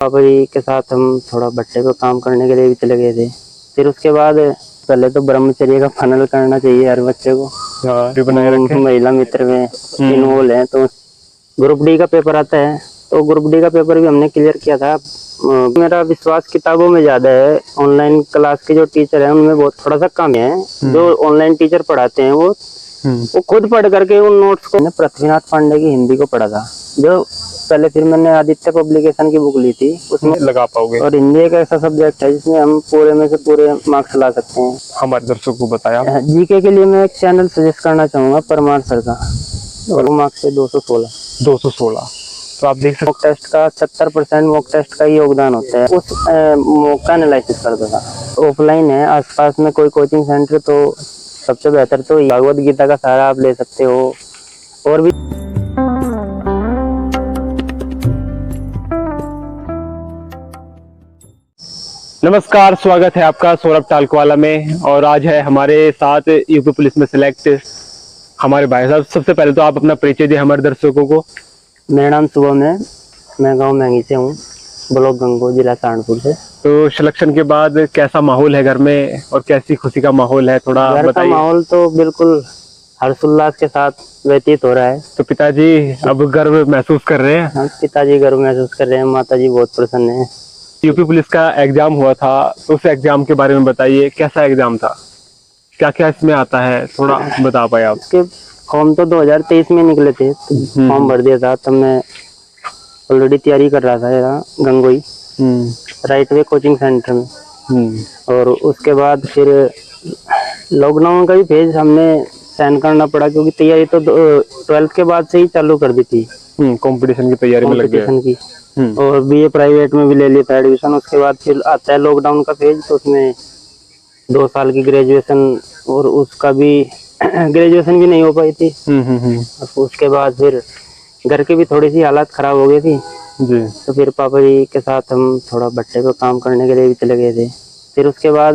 पापा जी के साथ हम थोड़ा भट्टे पे काम करने के लिए भी चले गए थे। फिर उसके बाद पहले तो ब्रह्मचर्य का फाइनल करना चाहिए हर बच्चे को। भी बनाए रखे। महिला मित्र में इन्वॉल्व है तो ग्रुप डी का पेपर आता है, तो ग्रुप डी का पेपर भी हमने क्लियर किया था। मेरा विश्वास किताबों में ज्यादा है, ऑनलाइन क्लास के जो टीचर हैं उनमें बहुत थोड़ा सा कम है। जो ऑनलाइन टीचर पढ़ाते हैं वो खुद पढ़ करके उन नोट्स को। मैंने पृथ्वीनाथ पांडे की हिंदी को पढ़ा था, जो पहले फिर मैंने आदित्य पब्लिकेशन की बुक ली थी, उसमें लगा पाओगे। और हिंदी एक ऐसा सब्जेक्ट है जिसमें हम पूरे में से पूरे मार्क्स ला सकते हैं। हमारे दर्शकों को बताया। जीके के लिए मैं एक चैनल सजेस्ट करना चाहूंगा, परमार सर का, और वो मार्क्स है 216। तो आप देख सकते मॉक टेस्ट का 70% मॉक टेस्ट का ही योगदान होता है। उस मॉक का एनालिसिस करता था। ऑफलाइन है, आसपास में कोई कोचिंग सेंटर, तो सबसे बेहतर तो भगवद गीता का सहारा आप ले सकते हो। और भी नमस्कार, स्वागत है आपका सौरभ टालकवाला में। और आज है हमारे साथ यूपी पुलिस में सिलेक्ट हमारे भाई साहब। सबसे पहले तो आप अपना परिचय दें हमारे दर्शकों को। मेरा नाम शुभम है, मैं गांव मैंगी से हूँ, ब्लॉक गंगो, जिला सहारनपुर से। तो सिलेक्शन के बाद कैसा माहौल है घर में और कैसी खुशी का माहौल है, थोड़ा घर का बताइए। माहौल तो बिल्कुल हर्षोल्लास के साथ व्यतीत हो रहा है। तो पिताजी अब गर्व महसूस कर रहे हैं। हाँ, पिताजी गर्व महसूस कर रहे हैं, माताजी बहुत प्रसन्न है। यूपी पुलिस का एग्जाम हुआ था, तो उस एग्जाम के बारे में बताइए, कैसा एग्जाम था, क्या क्या इसमें आता है, थोड़ा बता पाए आप। इसके फॉर्म तो 2023 में निकले थे, फॉर्म भर दिया था, तब मैं ऑलरेडी तैयारी कर रहा था यहाँ Gangohi right way coaching centre में। और उसके बाद फिर लॉकडाउन का भी फेज हमने सहन करना पड़ा, क्योंकि तैयारी तो 12th के बाद से ही चालू कर दी थी। कंपटीशन की तैयारी में लग गए। और बीए प्राइवेट में भी ले लिया था एडमिशन। उसके बाद फिर आता है लॉकडाउन का फेज, तो उसमें 2 साल की ग्रेजुएशन, और उसका भी ग्रेजुएशन भी नहीं हो पाई थी। और उसके बाद फिर घर की भी थोड़ी सी हालत खराब हो गई थी जी। तो फिर पापा जी के साथ हम थोड़ा भट्टे पे काम करने के लिए भी चले गए थे। फिर उसके बाद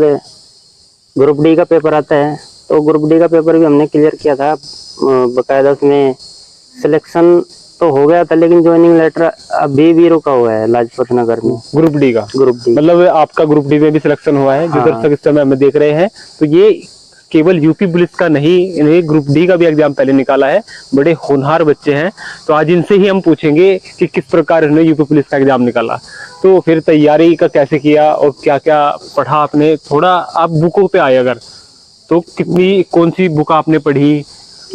ग्रुप डी का पेपर आता है, तो ग्रुप डी का पेपर भी हमने क्लियर किया था बकायदा। उसमें सिलेक्शन तो हो गया था, लेकिन ज्वाइनिंग लेटर अभी भी रुका हुआ है लाजपत नगर में। ग्रुप डी का मतलब आपका ग्रुप डी में भी सिलेक्शन हुआ है। जो दर्शक इस समय हमें देख रहे हैं, तो ये केवल यूपी पुलिस का नहीं, इन्हें ग्रुप डी का भी एग्जाम पहले निकाला है। बड़े होनहार बच्चे हैं, तो आज इनसे ही हम पूछेंगे कि किस प्रकार इन्होंने यूपी पुलिस का एग्जाम निकाला। तो फिर तैयारी का कैसे किया और क्या क्या पढ़ा आपने, थोड़ा आप बुकों पे आए अगर, तो कौन सी बुक आपने पढ़ी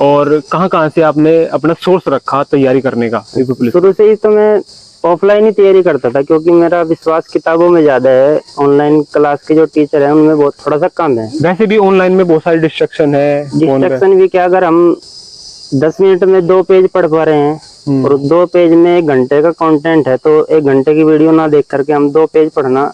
और कहाँ से आपने अपना सोर्स रखा तैयारी करने का यूपी पुलिस? शुरू से ही तो मैं ऑफलाइन ही तैयारी करता था, क्योंकि मेरा विश्वास किताबों में ज्यादा है। ऑनलाइन क्लास के जो टीचर हैं उनमें बहुत थोड़ा सा कम है। वैसे भी ऑनलाइन में बहुत सारी डिस्ट्रक्शन है। डिस्ट्रक्शन भी क्या, अगर हम 10 मिनट में 2 पेज पढ़ पा रहे हैं और 2 पेज में 1 घंटे का कंटेंट है, तो 1 घंटे की वीडियो ना देख करके हम 2 पेज पढ़ना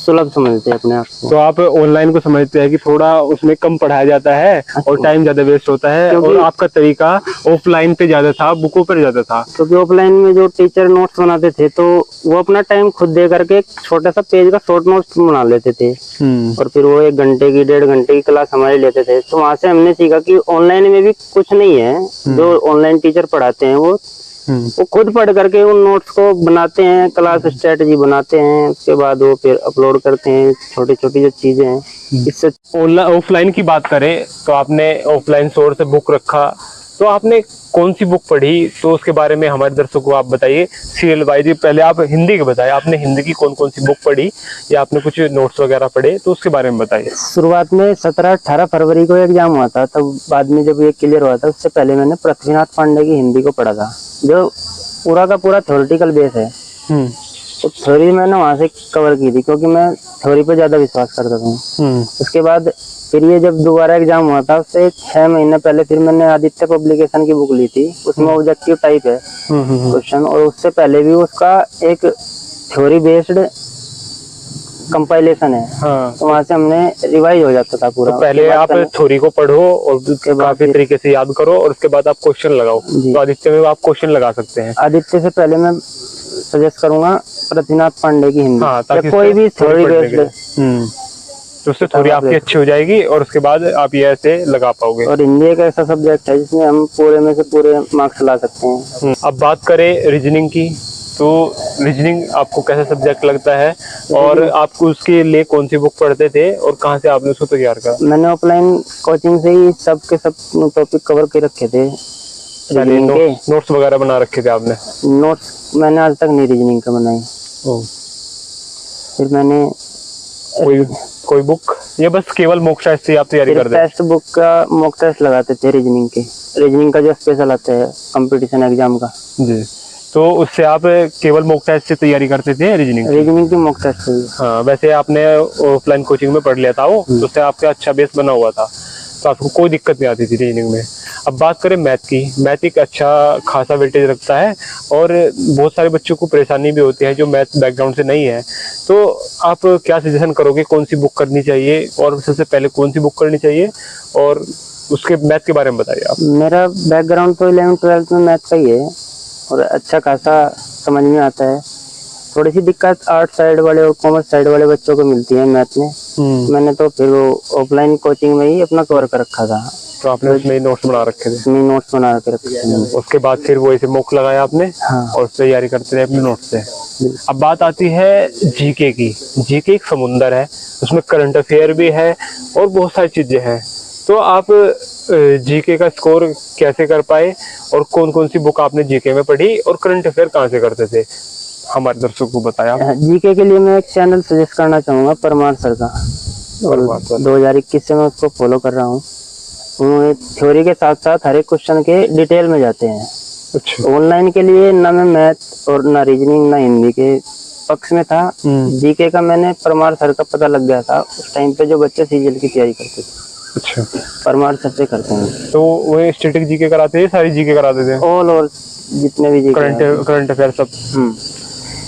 सुलभ समझते हैं अपने आप को। तो आप ऑनलाइन को समझते हैं कि थोड़ा उसमें कम पढ़ाया जाता है और टाइम ज्यादा वेस्ट होता है, और आपका तरीका ऑफलाइन पे ज्यादा था, बुकों पर ज्यादा था। क्योंकि ऑफलाइन में जो टीचर नोट्स बनाते थे, तो वो अपना टाइम खुद दे करके एक छोटा सा पेज का शॉर्ट नोट्स बना लेते थे, और फिर वो 1 घंटे की 1.5 घंटे की क्लास हमारी लेते थे। तो वहां से हमने सीखा कि ऑनलाइन में भी कुछ नहीं है। जो ऑनलाइन टीचर पढ़ाते हैं वो खुद पढ़ करके उन नोट्स को बनाते हैं, क्लास स्ट्रेटजी बनाते हैं, उसके बाद वो फिर अपलोड करते हैं, छोटी छोटी जो चीजें हैं। इससे ऑफलाइन की बात करें तो आपने ऑफलाइन सोर्स से बुक रखा, तो आपने कौन सी बुक पढ़ी, तो उसके बारे में हमारे दर्शकों को आप बताइए सीरियल वाइज। पहले आप हिंदी के बताइए, आपने हिंदी की कौन सी बुक पढ़ी या आपने कुछ नोट्स वगैरह पढ़े, तो उसके बारे में बताइए। शुरुआत में 17-18 फरवरी को एग्जाम हुआ था, तब बाद में जब ये क्लियर हुआ था, उससे पहले मैंने पृथ्वीनाथ पांडे की हिंदी को पढ़ा था, जो पूरा का पूरा थ्योरेटिकल बेस है। तो थ्योरी मैंने वहां से कवर की थी, क्योंकि मैं थ्योरी पे ज्यादा विश्वास करता था। उसके बाद फिर ये जब दोबारा एग्जाम हुआ था, उससे 6 महीने पहले फिर मैंने आदित्य पब्लिकेशन की बुक ली थी। उसमें ऑब्जेक्टिव टाइप है क्वेश्चन, और उससे पहले भी उसका एक थ्योरी बेस्ड कंपाइलेशन है। तो वहाँ से हमने रिवाइज हो जाता था पूरा। तो पहले आप थ्योरी को पढ़ो और उसके बाद काफी तरीके से याद करो, और उसके बाद आप क्वेश्चन लगाओ। तो आदित्य में आप क्वेश्चन लगा सकते हैं। आदित्य से पहले मैं सजेस्ट करूंगा पृथ्वीनाथ पांडे की हिंदी, ताकि कोई भी थ्योरी बेस्ड, तो उससे थोड़ी आपकी अच्छी हो जाएगी, और उसके बाद आप ये ऐसे लगा पाओगे। और हिंदी एक ऐसा सब्जेक्ट है जिसमें हम पूरे में से पूरे मार्क्स ला सकते हैं। अब बात करें रीजनिंग की, तो रीजनिंग आपको कैसा सब्जेक्ट लगता है और आपको उसके लिए कौन सी बुक पढ़ते थे और कहाँ से आपने उसको तैयार करा? मैंने ऑफलाइन कोचिंग से ही सब के सब टॉपिक कवर कर रखे थे। रीजनिंग के नोट्स वगैरह बना रखे थे आपने? नोट्स मैंने आज तक नहीं रीजनिंग का बनाई। फिर मैंने कोई बुक या बस केवल मॉक टेस्ट से आप तैयारी करते थे? टेक्स्ट बुक का मॉक टेस्ट लगाते थे रीजनिंग के। रीजनिंग का जो स्पेशल आता है कंपटीशन एग्जाम का जी, तो उससे आप केवल मॉक टेस्ट से तैयारी करते थे रीजनिंग की मॉक टेस्ट से। हाँ, वैसे आपने ऑफलाइन कोचिंग में पढ़ लिया था वो, तो उससे आपका अच्छा बेस बना हुआ था, तो आपको कोई दिक्कत नहीं आती थी रीजनिंग में। अब बात करें मैथ की, मैथ एक अच्छा खासा वेटेज रखता है और बहुत सारे बच्चों को परेशानी भी होती है जो मैथ बैकग्राउंड से नहीं है। तो आप क्या सजेशन करोगे, कौन सी बुक करनी चाहिए और सबसे पहले कौन सी बुक करनी चाहिए, और उसके मैथ के बारे में बताइए आप। मेरा बैकग्राउंड तो 11th-12th में मैथ का ही है और अच्छा खासा समझ में आता है। थोड़ी सी दिक्कत आर्ट साइड वाले और कॉमर्स साइड वाले बच्चों को मिलती है मैथ में। मैंने तो फिर वो ऑफलाइन कोचिंग में ही अपना कवर कर रखा था। तो आपने उसमें नोट्स बना रखे थे? उसमें नोट्स बना के रखे थे। उसके बाद फिर वो ऐसे मॉक लगाया आपने? हाँ। और तैयारी करते रहे अपने नोट्स से। अब बात आती है जीके की। जीके एक समुंदर है, उसमें करंट अफेयर भी है और बहुत सारी चीजें हैं। तो आप जीके का स्कोर कैसे कर पाए और कौन कौन सी बुक आपने जीके में पढ़ी और करंट अफेयर कहाँ से करते थे, हमारे दर्शकों को बताया। जीके के लिए मैं एक चैनल सजेस्ट करना चाहूँगा, परमार सर का। 2021 से मैं उसको फॉलो कर रहा हूँ। उन्होंने थ्योरी के साथ साथ हर एक क्वेश्चन के डिटेल में जाते हैं। अच्छा। ऑनलाइन के लिए ना मैं मैथ और ना रीजनिंग ना हिंदी के पक्ष में था। जीके का मैंने परमार सर का पता लग गया था उस टाइम पे जो बच्चे सीजीएल की तैयारी करते थे। अच्छा। परमार सर से करते हैं। तो वो स्टैटिक जीके कराते थे, सारी जीके कराते थे? ऑल और जितने भी जीके, करंट अफेयर सब।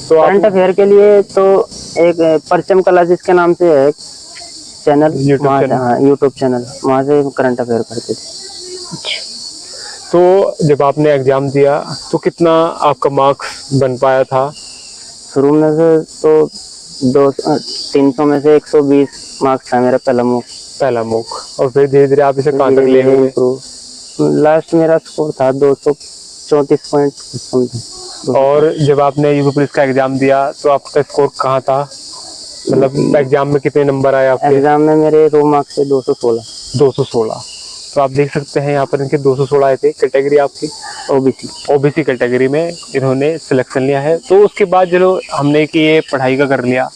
तो करंट अफेयर के लिए तो एक परचम क्लासेस के नाम से है चैनल, यूट्यूब चैनल, वहाँ से करंट अफेयर करते थे। तो जब आपने एग्जाम दिया तो कितना आपका मार्क्स बन पाया था? शुरू में से तो 300 में से 120 मार्क्स था मेरा पहला मॉक। और फिर धीरे धीरे आप इसे कहाँ तक ले गए? लास्ट मेरा स्कोर था 234 पॉइंट समथिंग। और जब आपने यूपी पुलिस का एग्जाम दिया तो आपका स्कोर कहाँ था, मतलब एग्जाम में कितने नंबर आए आपके? एग्जाम में मेरे 2 मार्क्स से 216। तो आप देख सकते हैं यहाँ पर इनके 216 आए थे। कैटेगरी आपकी ओबीसी कैटेगरी में इन्होंने सिलेक्शन लिया है। तो उसके बाद जो हमने कि ये पढ़ाई का कर लिया,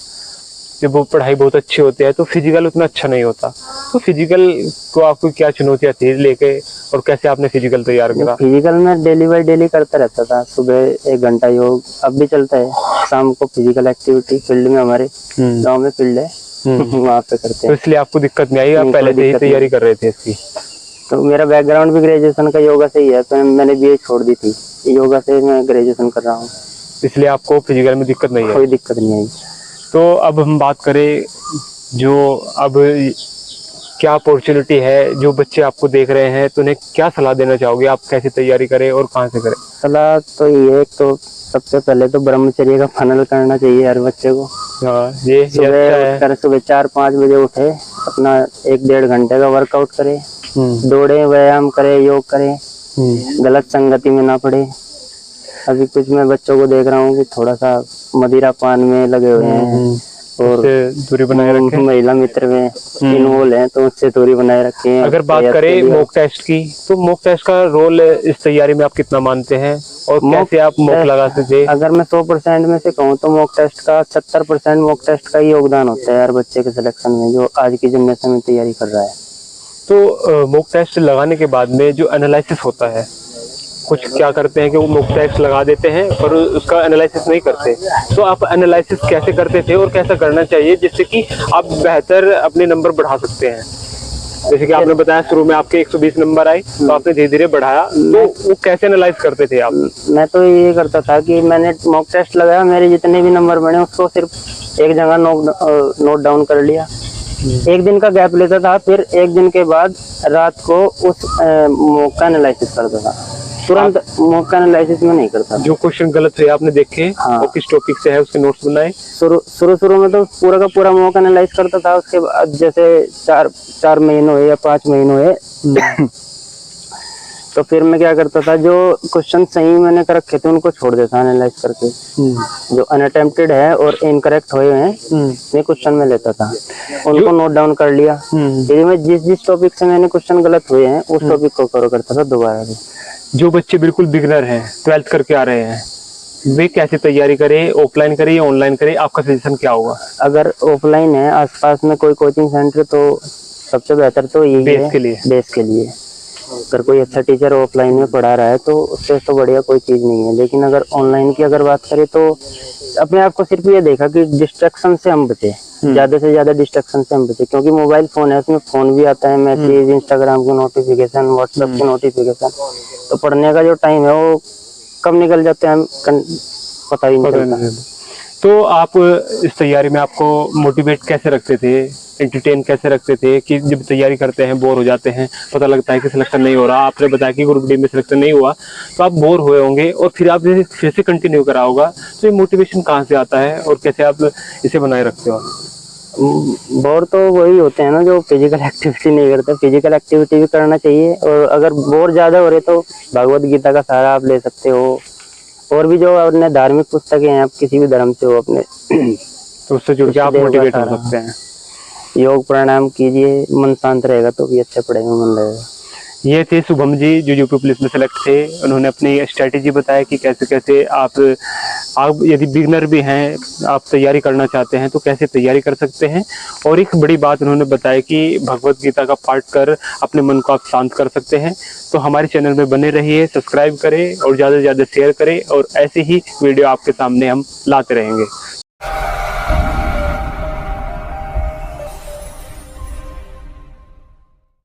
जब वो पढ़ाई बहुत अच्छी होती है तो फिजिकल उतना अच्छा नहीं होता। तो फिजिकल को आपको क्या चुनौतियाँ थी लेके और कैसे आपने फिजिकल तैयार करा? फिजिकल में डेली बाय डेली करता रहता था। सुबह 1 घंटा योग, अब भी चलता है। शाम को फिजिकल एक्टिविटी फील्ड में, हमारे गाँव में फील्ड है, वहाँ पे करते हैं। तो इसलिए आपको दिक्कत नहीं आई, आप पहले से ही तैयारी कर रहे थे इसकी? तो मेरा बैकग्राउंड भी ग्रेजुएशन का योगा से ही है, तो मैंने बीए छोड़ दी थी, योगा से मैं ग्रेजुएशन कर रहा हूँ, इसलिए आपको फिजिकल में दिक्कत नहीं है? कोई दिक्कत नहीं आई। तो अब हम बात करें जो अब क्या अपॉर्चुनिटी है, जो बच्चे आपको देख रहे हैं तो उन्हें क्या सलाह देना चाहोगे, आप कैसे तैयारी करें और कहाँ से करें? सलाह तो ये, तो सबसे पहले तो ब्रह्मचर्य का पालन करना चाहिए हर बच्चे को। हाँ, ये सुबह 4-5 बजे उठे, अपना 1-1.5 घंटे का वर्कआउट करे, दौड़े, व्यायाम करे, योग करे, गलत संगति में ना पड़े। अभी कुछ मैं बच्चों को देख रहा हूँ कि थोड़ा सा मदिरा पान में लगे हुए हैं और दूरी बनाए रखें। महिला मित्र में इन्वॉल्व हैं, तो उससे दूरी बनाए रखें। अगर बात करें मॉक टेस्ट की, तो मॉक टेस्ट का रोल इस तैयारी में आप कितना मानते हैं और कैसे आप मॉक लगाते थे? अगर मैं 100% में से कहूँ तो मॉक टेस्ट का 70% मॉक टेस्ट का ही योगदान होता है हर बच्चे के सिलेक्शन में, जो आज की जनरेशन में तैयारी कर रहा है। तो मॉक टेस्ट लगाने के बाद में जो एनालिसिस होता है, कुछ क्या करते हैं कि वो मॉक टेस्ट लगा देते हैं पर उसका एनालिसिस नहीं करते। तो आप एनालिसिस कैसे करते थे और कैसा करना चाहिए जिससे कि आप बेहतर अपने नंबर बढ़ा सकते हैं? जैसे कि आपने बताया शुरू में आपके 120 नंबर आए, तो आपने धीरे धीरे बढ़ाया, तो वो कैसे एनालाइज करते थे आप? मैं तो ये करता था कि मैंने मॉक टेस्ट लगाया, मेरे जितने भी नंबर बने उसको सिर्फ एक जगह नोट डाउन कर लिया। 1 दिन का गैप लेता था, फिर 1 दिन के बाद रात को उस मॉक का एनालिसिस करता था। तुरंत मॉक का एनालिसिस में नहीं करता। जो क्वेश्चन गलत हुए आपने देखे, हाँ, और किस टॉपिक से है उसके नोट्स बनाए। शुरू में तो पूरा का पूरा मॉक एनालाइज करता था। उसके बाद जैसे 4 महीने हुए या 5 महीने हुए तो फिर मैं क्या करता था, जो क्वेश्चन सही मैंने कर रखे थे उनको छोड़ देता एनालाइज करके, जो अनअटेम्प्टेड है और इनकरेक्ट हुए हैं ये क्वेश्चन में लेता था, उनको नोट डाउन कर लिया। फिर मैं जिस टॉपिक से मैंने क्वेश्चन गलत हुए हैं उस टॉपिक को कवर करता था दोबारा से। जो बच्चे बिल्कुल बिगनर हैं, 12th करके आ रहे हैं, वे कैसे तैयारी करें, ऑफलाइन करें या ऑनलाइन करें, आपका सजेशन क्या होगा? अगर ऑफलाइन है आसपास में कोई कोचिंग सेंटर तो सबसे बेहतर तो यही है बेस के लिए। अगर कोई अच्छा टीचर ऑफलाइन में पढ़ा रहा है तो उससे तो बढ़िया कोई चीज़ नहीं है। लेकिन अगर ऑनलाइन की अगर बात करें तो अपने आप को सिर्फ ये देखा कि डिस्ट्रैक्शन से हम बचे, ज़्यादा से ज़्यादा डिस्ट्रैक्शन से हम बचे, क्योंकि मोबाइल फ़ोन है, उसमें फ़ोन भी आता है, मैसेज, इंस्टाग्राम की नोटिफिकेशन, व्हाट्सएप की नोटिफिकेशन, तो पढ़ने का जो टाइम है वो कब निकल जाते हैं हम पता ही नहीं चलता। तो आप इस तैयारी में आपको मोटिवेट कैसे रखते थे, एंटरटेन कैसे रखते थे कि जब तैयारी करते हैं बोर हो जाते हैं, पता लगता है कि सिलेक्शन नहीं हो रहा, आपने बताया कि ग्रुप डी में सिलेक्शन नहीं हुआ तो आप बोर हुए होंगे और फिर आप फिर से कंटिन्यू करा होगा, तो ये मोटिवेशन कहाँ से आता है और कैसे आप इसे बनाए रखते हो? बोर तो वही होते हैं ना जो फिजिकल एक्टिविटी नहीं करते। फिजिकल एक्टिविटी भी करना चाहिए, और अगर बोर ज़्यादा हो रहे तो भगवत गीता का सहारा आप ले सकते हो, और भी जो अपने धार्मिक पुस्तकें हैं, आप किसी भी धर्म से हो अपने तो उससे जुड़ के आप मोटिवेट हो सकते हैं। योग प्राणायाम कीजिए, मन शांत रहेगा तो भी अच्छा पढ़ेगा, मन रहेगा। ये थे शुभम जी जो यूपी पुलिस में सेलेक्ट थे। उन्होंने अपनी स्ट्रेटेजी बताया कि कैसे कैसे आप यदि बिगनर भी हैं, आप तैयारी करना चाहते हैं तो कैसे तैयारी कर सकते हैं। और एक बड़ी बात उन्होंने बताया कि भगवत गीता का पाठ कर अपने मन को आप शांत कर सकते हैं। तो हमारे चैनल में बने रहिए, सब्सक्राइब करें और ज़्यादा से ज़्यादा शेयर करें, और ऐसे ही वीडियो आपके सामने हम लाते रहेंगे।